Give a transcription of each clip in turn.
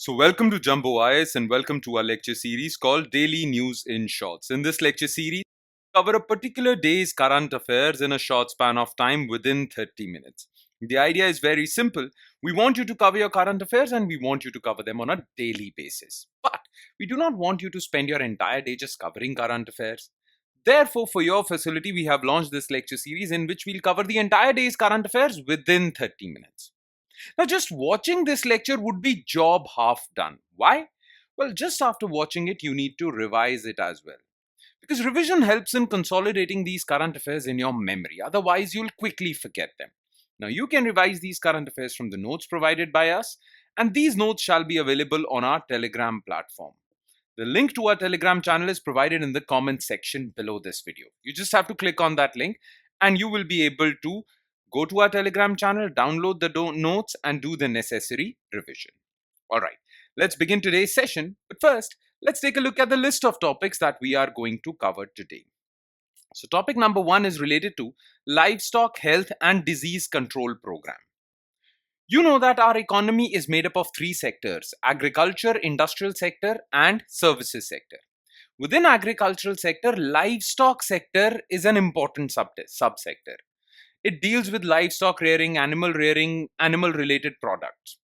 So, welcome to Jumbo IS and welcome to our lecture series called Daily News in Shorts. In this lecture series, we cover a particular day's current affairs in a short span of time within 30 minutes. The idea is very simple. We want you to cover your current affairs and we want you to cover them on a daily basis. But we do not want you to spend your entire day just covering current affairs. Therefore, for your facility, we have launched this lecture series in which we'll cover the entire day's current affairs within 30 minutes. Now, just watching this lecture would be job half done. Why? Well, just after watching it, you need to revise it as well. Because revision helps in consolidating these current affairs in your memory. Otherwise, you'll quickly forget them. Now, you can revise these current affairs from the notes provided by us, and these notes shall be available on our Telegram platform. The link to our Telegram channel is provided in the comment section below this video. You just have to click on that link and you will be able to go to our Telegram channel, download the notes and do the necessary revision. All right, let's begin today's session. But first, let's take a look at the list of topics that we are going to cover today. So topic number 1 is related to Livestock Health and Disease Control Program. You know that our economy is made up of three sectors: agriculture, industrial sector, and services sector. Within agricultural sector, livestock sector is an important subsector. It deals with livestock rearing, animal related products.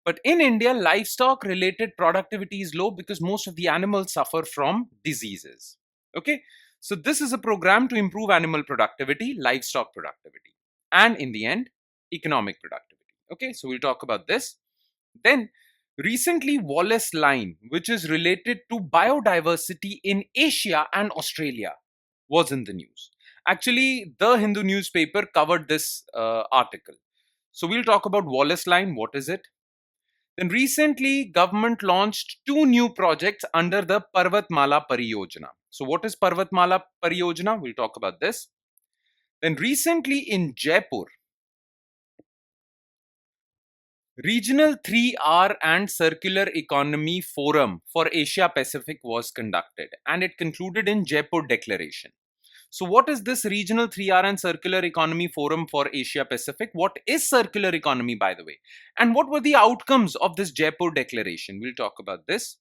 But in India, livestock related productivity is low because most of the animals suffer from diseases. Okay, so this is a program to improve animal productivity, livestock productivity, and in the end, economic productivity. Okay, so we'll talk about this. Then, recently, Wallace Line, which is related to biodiversity in Asia and Australia, was in the news. Actually, the Hindu newspaper covered this article. So we'll talk about Wallace Line. What is it? Then recently, government launched two new projects under the Parvatmala Pariyojana. So what is Parvatmala Pariyojana? We'll talk about this. Then recently in Jaipur, Regional 3R and Circular Economy Forum for Asia Pacific was conducted and it concluded in Jaipur Declaration. So what is this Regional 3R and Circular Economy Forum for Asia Pacific? What is circular economy, by the way? And what were the outcomes of this Jaipur Declaration? We'll talk about this.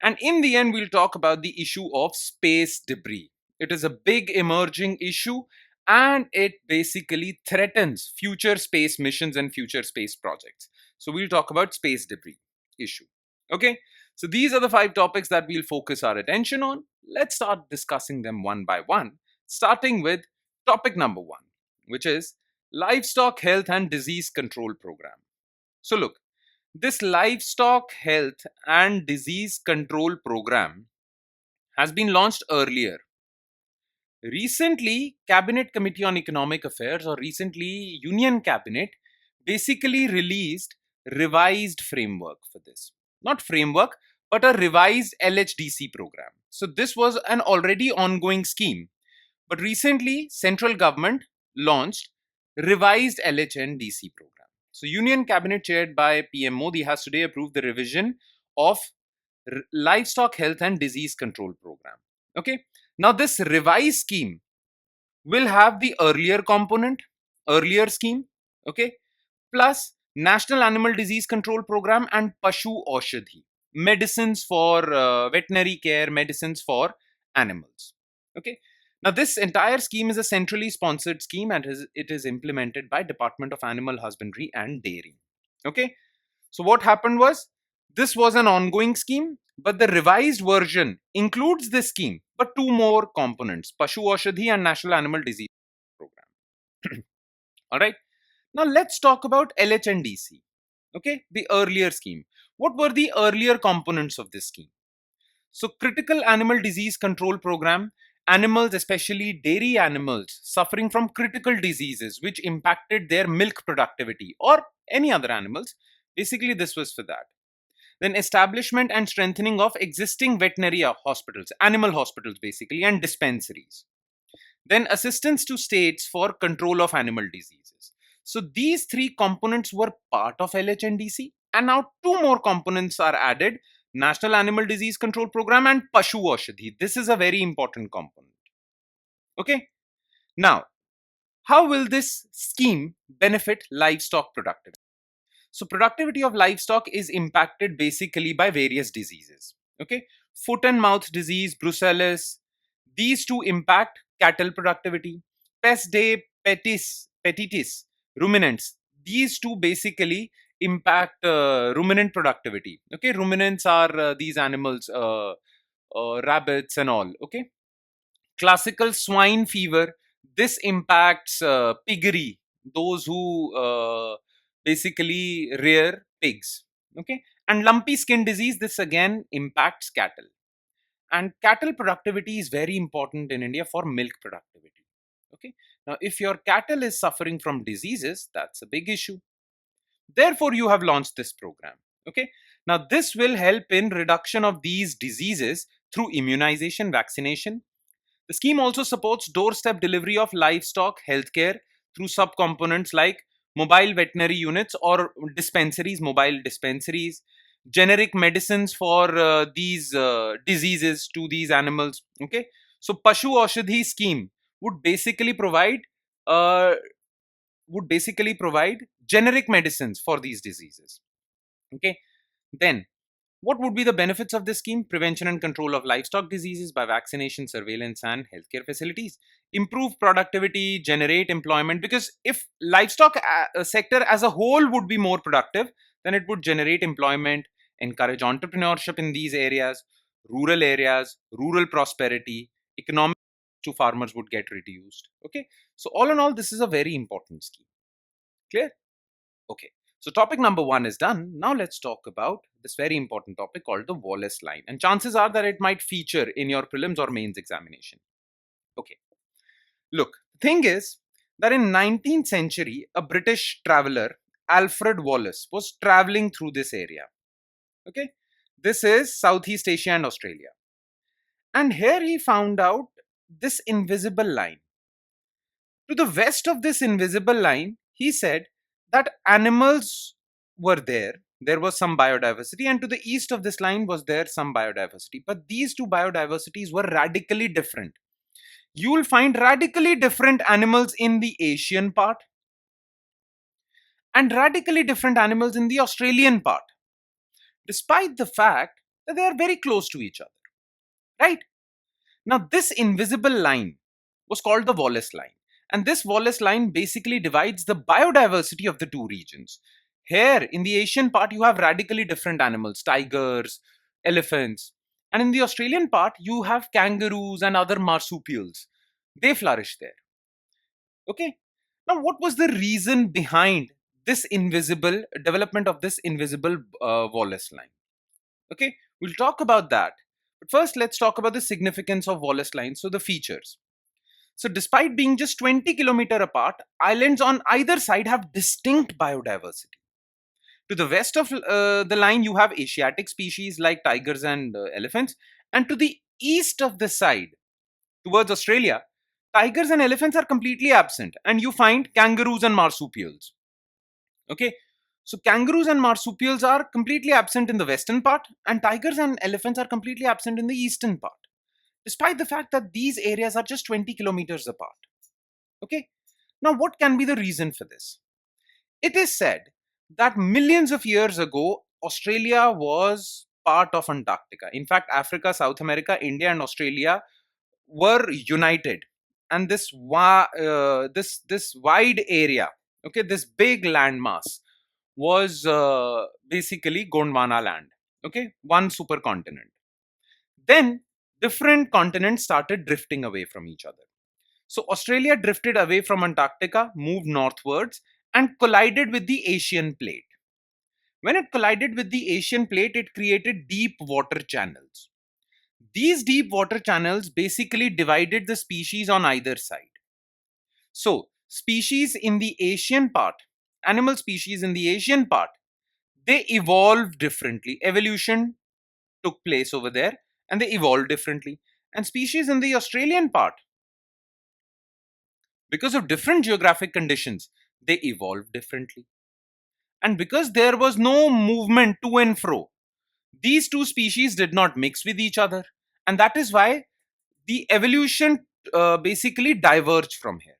And in the end, we'll talk about the issue of space debris. It is a big emerging issue and it basically threatens future space missions and future space projects. So we'll talk about space debris issue. Okay, so these are the 5 topics that we'll focus our attention on. Let's start discussing them one by one, starting with topic number 1, which is Livestock Health and Disease Control Program. So look, this Livestock Health and Disease Control Program has been launched earlier. Recently, Cabinet Committee on Economic Affairs, or recently Union Cabinet, basically released revised framework for this. Not framework, but a revised LHDC program. So this was an already ongoing scheme. But recently, central government launched revised LHNDC program. So Union Cabinet chaired by PM Modi has today approved the revision of Livestock Health and Disease Control Program. Okay. Now this revised scheme will have the earlier scheme, okay, plus National Animal Disease Control Program and Pashu Aushadhi, medicines for veterinary care, medicines for animals. Okay. Now this entire scheme is a centrally sponsored scheme and it is implemented by Department of Animal Husbandry and Dairy. Okay. So what happened was, this was an ongoing scheme, but the revised version includes this scheme, but 2 more components: Pashu Aushadhi and National Animal Disease Program. All right. Now let's talk about LHNDC. Okay, the earlier scheme. What were the earlier components of this scheme? So critical animal disease control program, animals, especially dairy animals, suffering from critical diseases which impacted their milk productivity, or any other animals. Basically, this was for that. Then establishment and strengthening of existing veterinary hospitals, animal hospitals basically, and dispensaries. Then assistance to states for control of animal diseases. So these 3 components were part of LHNDC, and now 2 more components are added: National Animal Disease Control Program and Pashu Aushadhi. This is a very important component. Okay. Now, how will this scheme benefit livestock productivity? So productivity of livestock is impacted basically by various diseases. Okay, foot and mouth disease, brucellosis, these two impact cattle productivity. Pest day, petitis, ruminants, these two basically impact ruminant productivity. Okay, ruminants are these animals, rabbits and all. Okay, classical swine fever, this impacts piggery, those who basically rear pigs. Okay, and lumpy skin disease, this again impacts cattle. And cattle productivity is very important in India for milk productivity. Okay, now if your cattle is suffering from diseases, that's a big issue. Therefore you have launched this program. Okay, now this will help in reduction of these diseases through immunization, vaccination. The scheme also supports doorstep delivery of livestock healthcare through subcomponents like mobile veterinary units or dispensaries, mobile dispensaries, generic medicines for these diseases to these animals. Okay, so Pashu Aushadhi scheme would basically provide uh, generic medicines for these diseases. Okay, then what would be the benefits of this scheme? Prevention and control of livestock diseases by vaccination, surveillance, and healthcare facilities. Improve productivity, generate employment. Because if livestock sector as a whole would be more productive, then it would generate employment, encourage entrepreneurship in these areas, rural prosperity, economic to farmers would get reduced. Okay, so all in all, this is a very important scheme. Clear? Okay, so topic number one is done. Now let's talk about this very important topic called the Wallace Line. And chances are that it might feature in your prelims or mains examination. Okay, look, the thing is that in 19th century, a British traveler, Alfred Wallace, was traveling through this area. Okay, this is Southeast Asia and Australia. And here he found out this invisible line. To the west of this invisible line, he said that animals were there. There was some biodiversity, and to the east of this line was there some biodiversity. But these two biodiversities were radically different. You will find radically different animals in the Asian part and radically different animals in the Australian part, despite the fact that they are very close to each other. Right? Now, this invisible line was called the Wallace Line. And this Wallace Line basically divides the biodiversity of the two regions. Here in the Asian part, you have radically different animals, tigers, elephants. And in the Australian part, you have kangaroos and other marsupials. They flourish there. Okay. Now, what was the reason behind this invisible development of this invisible Wallace Line? Okay, we'll talk about that. But first, let's talk about the significance of Wallace Line. So, the features. So, despite being just 20 kilometers apart, islands on either side have distinct biodiversity. To the west of the line, you have Asiatic species like tigers and elephants. And to the east of the side, towards Australia, tigers and elephants are completely absent. And you find kangaroos and marsupials. Okay, so kangaroos and marsupials are completely absent in the western part, and tigers and elephants are completely absent in the eastern part, despite the fact that these areas are just 20 kilometers apart. Okay, now what can be the reason for this? It is said that millions of years ago, Australia was part of Antarctica. In fact, Africa, South America, India, and Australia were united, and this wide area, okay, this big landmass was basically Gondwana land, okay, one supercontinent. Then different continents started drifting away from each other. So Australia drifted away from Antarctica, moved northwards, and collided with the Asian plate. When it collided with the Asian plate, it created deep water channels. These deep water channels basically divided the species on either side. So, species in the Asian part, animal species in the Asian part, they evolved differently. Evolution took place over there and they evolved differently. And species in the Australian part, because of different geographic conditions, they evolved differently. And because there was no movement to and fro, these two species did not mix with each other. And that is why the evolution basically diverged from here.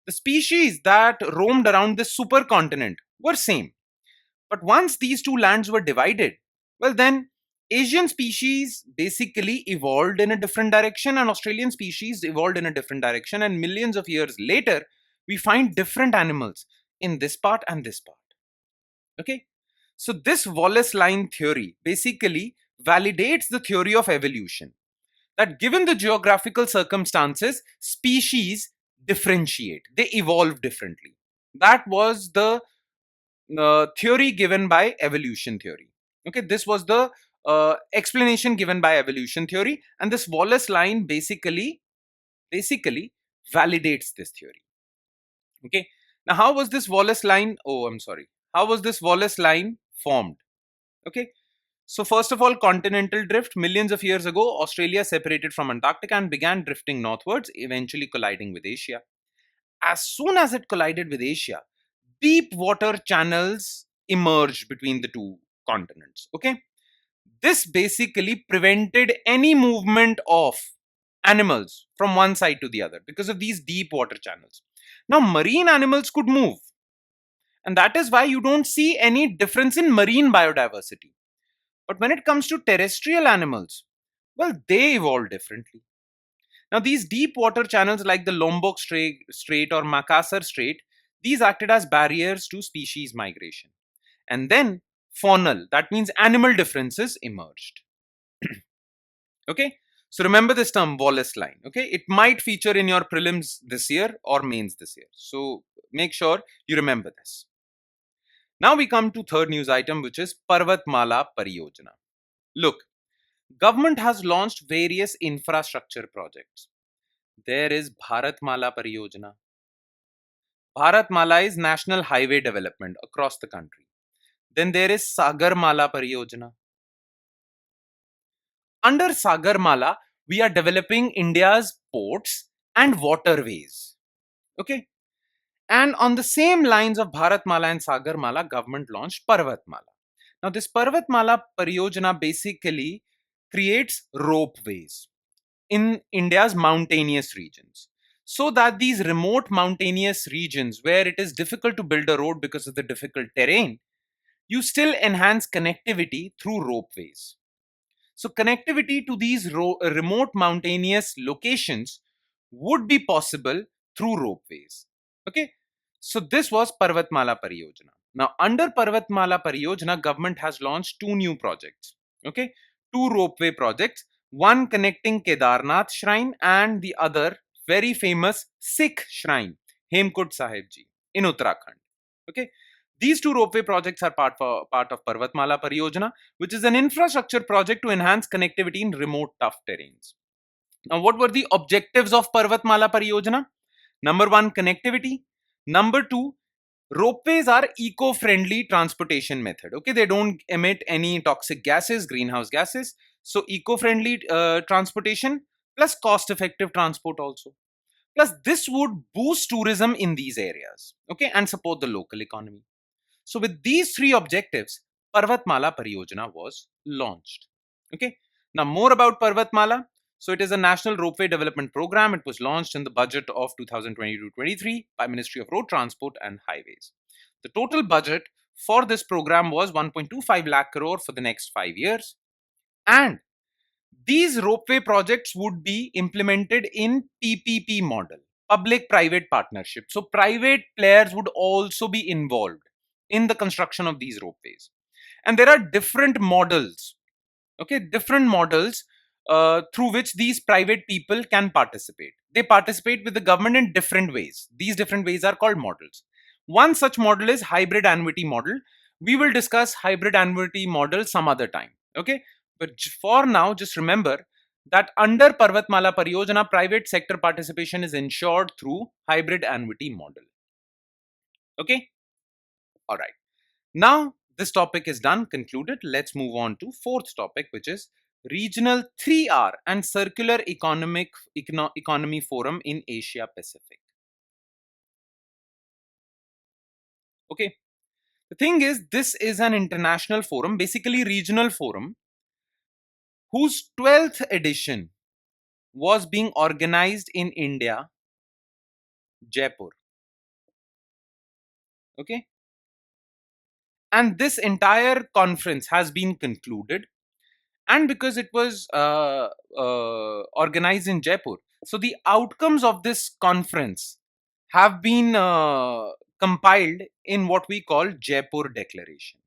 The species that roamed around this supercontinent were same. But once these two lands were divided, well, then Asian species basically evolved in a different direction, and Australian species evolved in a different direction. And millions of years later, we find different animals in this part and this part. Okay. So, this Wallace Line theory basically validates the theory of evolution, that given the geographical circumstances, species differentiate, they evolve differently. That was the theory given by evolution theory. Okay, this was the explanation given by evolution theory, and this Wallace line basically validates this theory. Okay, now how was this Wallace line? Oh, I'm sorry. How was this Wallace line formed? Okay, so first of all, continental drift. Millions of years ago, Australia separated from Antarctica and began drifting northwards, eventually colliding with Asia. As soon as it collided with Asia, deep water channels emerged between the two continents. Okay, this basically prevented any movement of animals from one side to the other because of these deep water channels. Now, marine animals could move, and that is why you don't see any difference in marine biodiversity. But when it comes to terrestrial animals, well, they evolved differently. Now, these deep water channels like the Lombok Strait or Makassar Strait, these acted as barriers to species migration. And then faunal, that means animal differences emerged. Okay, so remember this term Wallace line. Okay, it might feature in your prelims this year or mains this year. So make sure you remember this. Now we come to third news item, which is Parvatmala Pariyojana. Look, government has launched various infrastructure projects. There is Bharatmala Pariyojana. Bharatmala is national highway development across the country. Then there is Sagarmala Pariyojana. Under Sagarmala, we are developing India's ports and waterways. Okay. And on the same lines of Bharatmala and Sagarmala, government launched Parvatmala. Now, this Parvatmala Pariyojana basically creates ropeways in India's mountainous regions, so that these remote mountainous regions where it is difficult to build a road because of the difficult terrain, you still enhance connectivity through ropeways. So, connectivity to these remote mountainous locations would be possible through ropeways. Okay, so this was Parvatmala Pariyojana. Now, under Parvatmala Pariyojana, government has launched two new projects. Okay, two ropeway projects, one connecting Kedarnath Shrine and the other very famous Sikh shrine, Hemkund Sahib Ji in Uttarakhand. Okay, these two ropeway projects are part of Parvatmala Pariyojana, which is an infrastructure project to enhance connectivity in remote tough terrains. Now, what were the objectives of Parvatmala Pariyojana? Number one, connectivity. Number two, ropeways are eco-friendly transportation method. Okay, they don't emit any toxic gases, greenhouse gases. So, eco-friendly transportation plus cost-effective transport also. Plus, this would boost tourism in these areas. Okay, and support the local economy. So, with these three objectives, Parvatmala Pariyojana was launched. Okay. Now, more about Parvatmala. So, it is a national ropeway development program. It was launched in the budget of 2022-23 by Ministry of Road Transport and Highways. The total budget for this program was 1.25 lakh crore for the next 5 years. And these ropeway projects would be implemented in PPP model, public private partnership. So, private players would also be involved in the construction of these ropeways. And there are different models, okay, different models through which these private people can participate. They participate with the government in different ways. These different ways are called models. One such model is hybrid annuity model. We will discuss hybrid annuity model some other time. Okay, but for now, just remember that under Parvatmala Pariyojana, private sector participation is ensured through hybrid annuity model. Okay, all right. Now, this topic is done, concluded. Let's move on to fourth topic, which is Regional 3R and Circular Economy Forum in Asia Pacific. Okay. The thing is, this is an international forum, basically regional forum, whose 12th edition was being organized in India, Jaipur. Okay. And this entire conference has been concluded, and because it was organized in Jaipur, so the outcomes of this conference have been compiled in what we call Jaipur Declaration.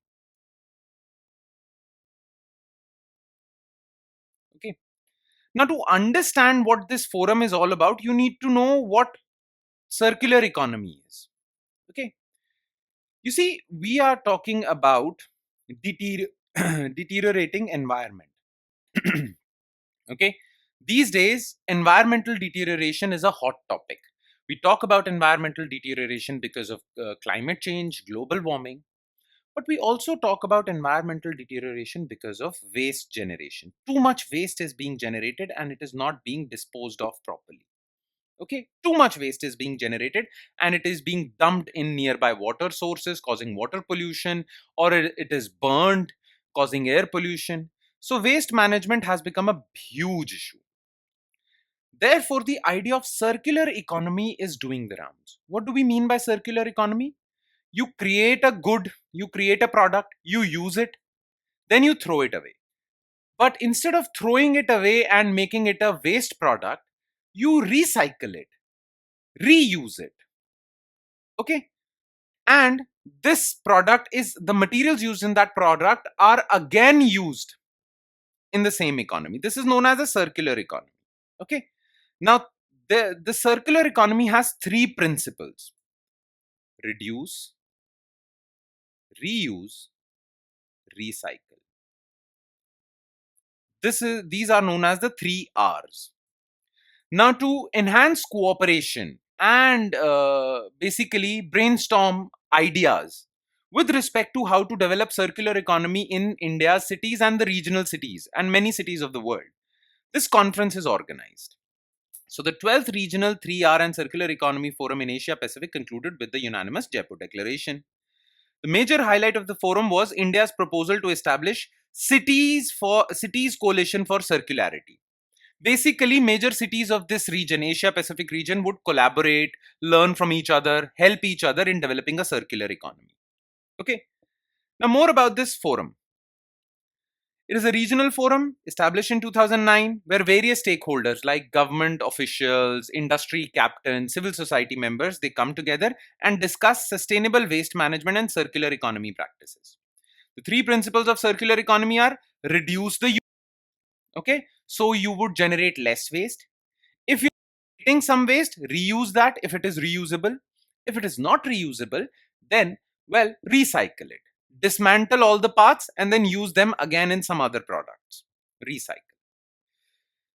Okay. Now, to understand what this forum is all about, you need to know what circular economy is. Okay. You see, we are talking about deteriorating environment. Okay. These days, environmental deterioration is a hot topic. We talk about environmental deterioration because of climate change, global warming, but we also talk about environmental deterioration because of waste generation. Too much waste is being generated and it is not being disposed of properly. Okay, too much waste is being generated and it is being dumped in nearby water sources, causing water pollution, or it is burned, causing air pollution. So, waste management has become a huge issue. Therefore, the idea of circular economy is doing the rounds. What do we mean by circular economy? You create a good, you create a product, you use it, then you throw it away. But instead of throwing it away and making it a waste product, you recycle it, reuse it. Okay. And this product is the materials used in that product are again used in the same economy. This is known as a circular economy. Okay. Now, the circular economy has three principles: reduce, reuse, recycle. These are known as the three R's. Now, to enhance cooperation and basically brainstorm ideas with respect to how to develop circular economy in India's cities and the regional cities and many cities of the world, this conference is organized. So, the 12th Regional 3R and Circular Economy Forum in Asia Pacific concluded with the unanimous Jaipur Declaration. The major highlight of the forum was India's proposal to establish cities coalition for circularity. Basically, major cities of this region, Asia Pacific region, would collaborate, learn from each other, help each other in developing a circular economy. Okay. Now, more about this forum. It is a regional forum established in 2009 where various stakeholders like government officials, industry captains, civil society members, they come together and discuss sustainable waste management and circular economy practices. The three principles of circular economy are: reduce the use. Okay, so you would generate less waste. If you're getting some waste, reuse that if it is reusable. If it is not reusable, then, well, recycle it. Dismantle all the parts and then use them again in some other products. Recycle.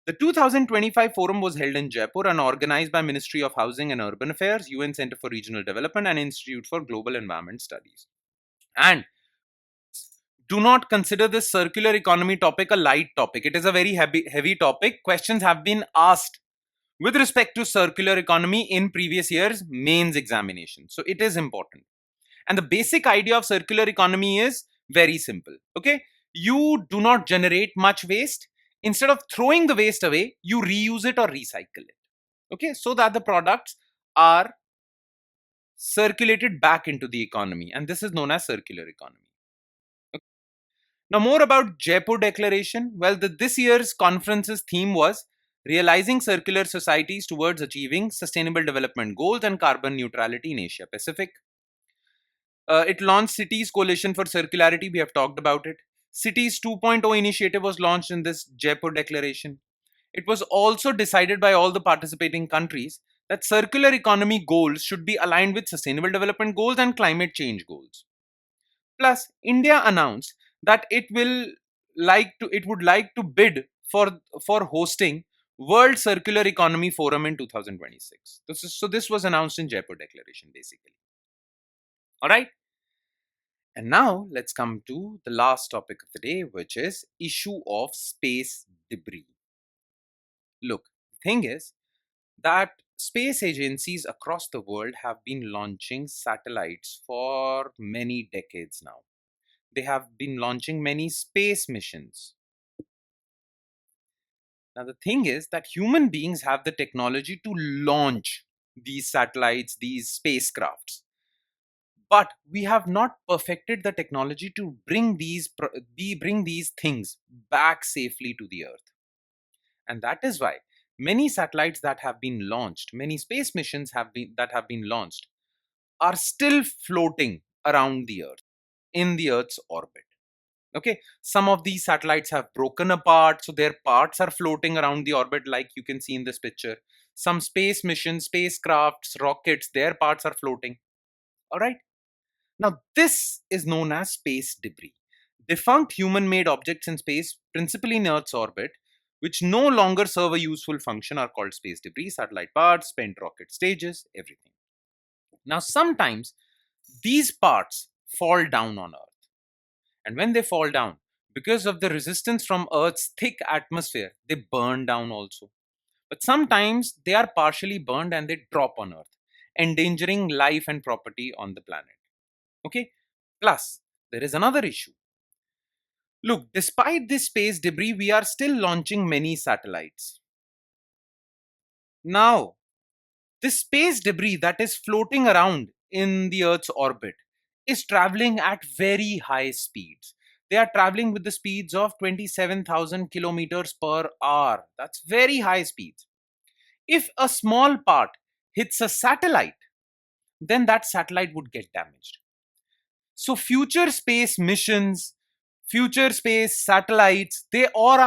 The 2025 forum was held in Jaipur and organized by Ministry of Housing and Urban Affairs, UN Center for Regional Development, and Institute for Global Environment Studies. And do not consider this circular economy topic a light topic. It is a very heavy topic. Questions have been asked with respect to circular economy in previous years mains examination, so it is important. And the basic idea of circular economy is very simple. Okay, you do not generate much waste. Instead of throwing the waste away, you reuse it or recycle it. Okay, so that the products are circulated back into the economy, and this is known as circular economy. Okay. Now, more about Jaipur Declaration. Well, this year's conference's theme was realizing circular societies towards achieving sustainable development goals and carbon neutrality in Asia Pacific. It launched Cities Coalition for Circularity. We have talked about it. Cities 2.0 initiative was launched in this Jaipur Declaration. It was also decided by all the participating countries that circular economy goals should be aligned with sustainable development goals and climate change goals. Plus, India announced that it would like to bid for hosting World Circular Economy Forum in 2026. This was announced in Jaipur Declaration basically. All right. And now let's come to the last topic of the day, which is issue of space debris. Look, the thing is that space agencies across the world have been launching satellites for many decades now. They have been launching many space missions. Now, the thing is that human beings have the technology to launch these satellites, these spacecrafts. but we have not perfected the technology to bring these things back safely to the earth. And that is why many satellites that have been launched, many space missions have been launched, are still floating around the earth, in the earth's orbit. Okay, some of these satellites have broken apart, so their parts are floating around the orbit, like you can see in this picture. Some space missions, spacecrafts, rockets, their parts are floating. All right. Now, this is known as space debris. Defunct human made objects in space, principally in Earth's orbit, which no longer serve a useful function, are called space debris, satellite parts, spent rocket stages, everything. Now, sometimes these parts fall down on Earth. And when they fall down, because of the resistance from Earth's thick atmosphere, they burn down also. But sometimes they are partially burned and they drop on Earth, endangering life and property on the planet. Okay? Plus, there is another issue. Look, despite this space debris, we are still launching many satellites. Now, this space debris that is floating around in the Earth's orbit is traveling at very high speeds. They are traveling with the speeds of 27,000 kilometers per hour. That's very high speeds. If a small part hits a satellite, then that satellite would get damaged. So future space missions, future space satellites, they all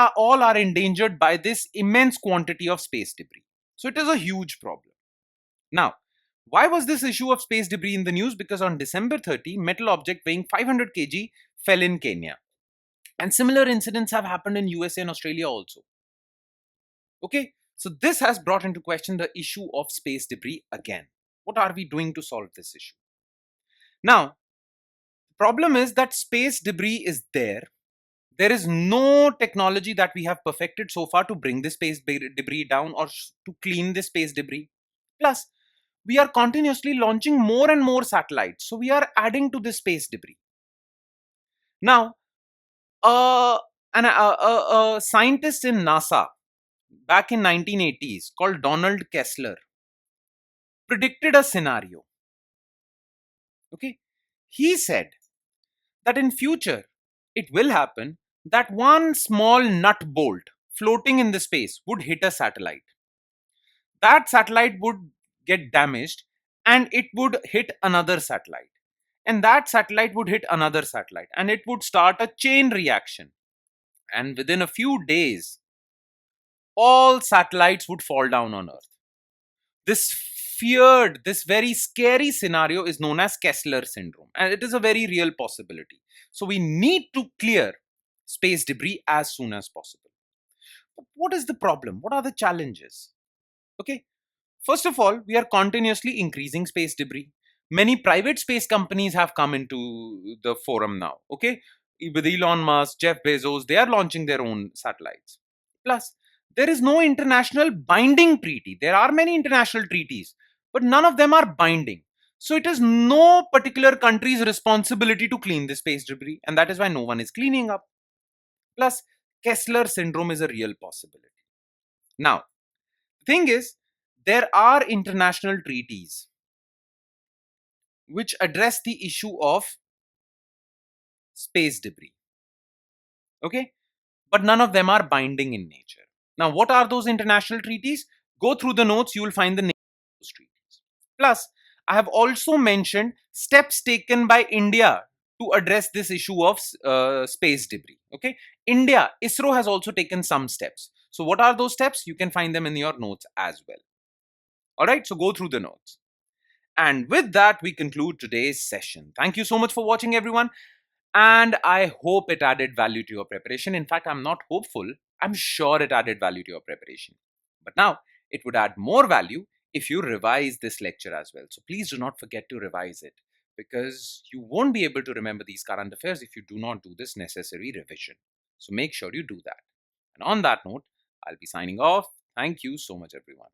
are endangered by this immense quantity of space debris. So it is a huge problem. Now, why was this issue of space debris in the news? Because on December 30, metal object weighing 500 kg fell in Kenya. And similar incidents have happened in USA and Australia also. Okay, so this has brought into question the issue of space debris again. What are we doing to solve this issue? Now, the problem is that space debris is there. There is no technology that we have perfected so far to bring this space debris down or to clean this space debris. Plus, we are continuously launching more and more satellites. So we are adding to this space debris. Now, uh, a scientist in NASA back in 1980s called Donald Kessler predicted a scenario. Okay, he said that in future it will happen that one small nut bolt floating in the space would hit a satellite. That satellite would get damaged and it would hit another satellite. And that satellite would hit another satellite and it would start a chain reaction. And within a few days, all satellites would fall down on Earth. This very scary scenario is known as Kessler syndrome, and it is a very real possibility. So we need to clear space debris as soon as possible. But what is the problem? What are the challenges? Okay, first of all, we are continuously increasing space debris. Many private space companies have come into the forum now. Okay, with Elon Musk, Jeff Bezos, they are launching their own satellites. Plus, there is no international binding treaty. There are many international treaties, but none of them are binding. So it is no particular country's responsibility to clean the space debris, and that is why no one is cleaning up. Plus, Kessler syndrome is a real possibility. Now, the thing is, there are international treaties which address the issue of space debris. Okay? But none of them are binding in nature. Now, what are those international treaties? Go through the notes, you will find the name of those treaties. Plus, I have also mentioned steps taken by India to address this issue of space debris. Okay? India, ISRO has also taken some steps. So, what are those steps? You can find them in your notes as well. All right, so go through the notes. And with that, we conclude today's session. Thank you so much for watching, everyone. And I hope it added value to your preparation. In fact, I'm not hopeful. I'm sure it added value to your preparation. But now, it would add more value if you revise this lecture as well. So please do not forget to revise it, because you won't be able to remember these current affairs if you do not do this necessary revision. So make sure you do that. And on that note, I'll be signing off. Thank you so much, everyone.